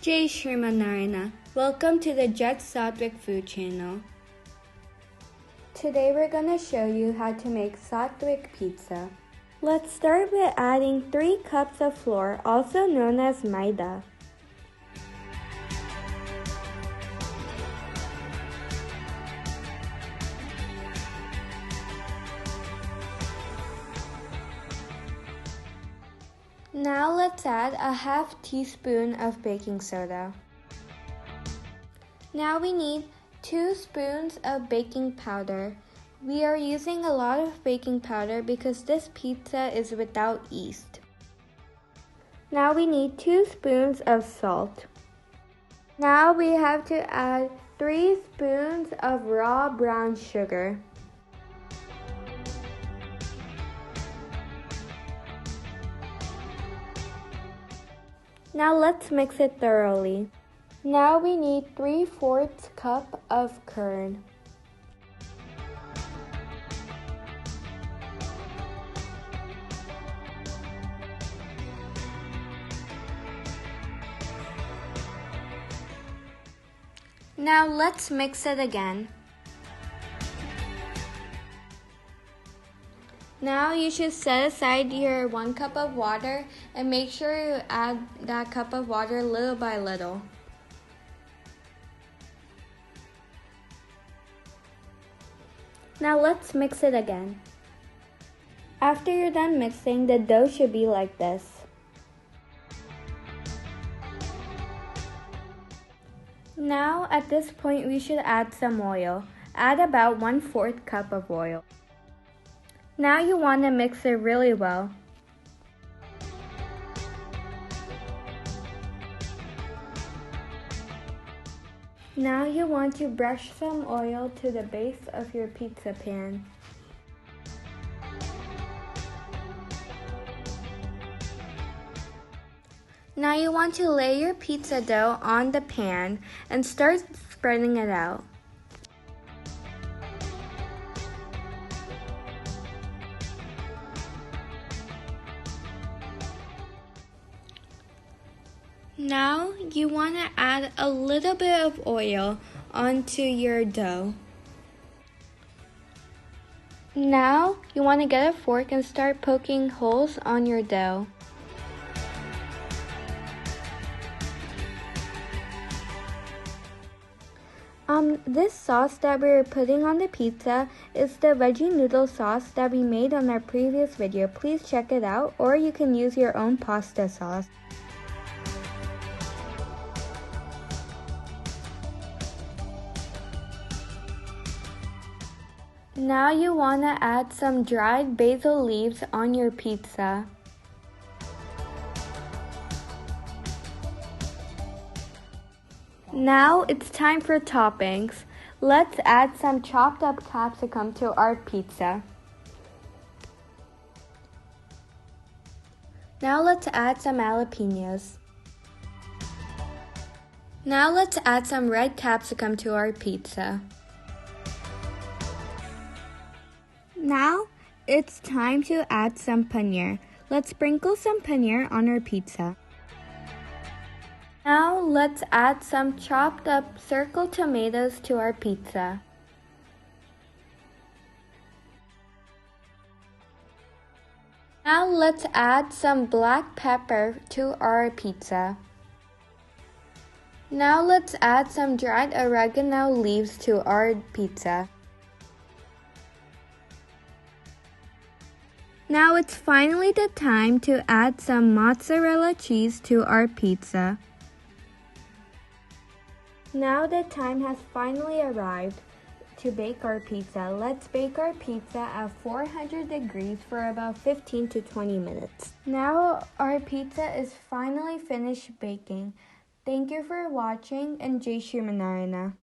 Jai Shrimanarayana. Welcome to the Jet Satvic food channel. Today we're going to show you how to make Satvic pizza. Let's start with adding 3 cups of flour, also known as maida. Now let's add a half teaspoon of baking soda. Now we need 2 spoons of baking powder. We are using a lot of baking powder because this pizza is without yeast. Now we need 2 spoons of salt. Now we have to add 3 spoons of raw brown sugar. Now let's mix it thoroughly. Now we need 3/4 cup of curd. Now let's mix it again. Now you should set aside your 1 cup of water and make sure you add that cup of water little by little. Now let's mix it again. After you're done mixing, the dough should be like this. Now at this point we should add some oil. Add about 1/4 cup of oil. Now you want to mix it really well. Now you want to brush some oil to the base of your pizza pan. Now you want to lay your pizza dough on the pan and start spreading it out. Now you want to add a little bit of oil onto your dough. Now you want to get a fork and start poking holes on your dough. This sauce that we're putting on the pizza is the veggie noodle sauce that we made on our previous video. Please check it out, or you can use your own pasta sauce. Now you want to add some dried basil leaves on your pizza. Now it's time for toppings. Let's add some chopped up capsicum to our pizza. Now let's add some jalapenos. Now let's add some red capsicum to our pizza. Now it's time to add some paneer. Let's sprinkle some paneer on our pizza. Now let's add some chopped up circle tomatoes to our pizza. Now let's add some black pepper to our pizza. Now let's add some dried oregano leaves to our pizza. Now it's finally the time to add some mozzarella cheese to our pizza. Now the time has finally arrived to bake our pizza. Let's bake our pizza at 400 degrees for about 15 to 20 minutes. Now our pizza is finally finished baking. Thank you for watching, and Jai Shrimanarayana.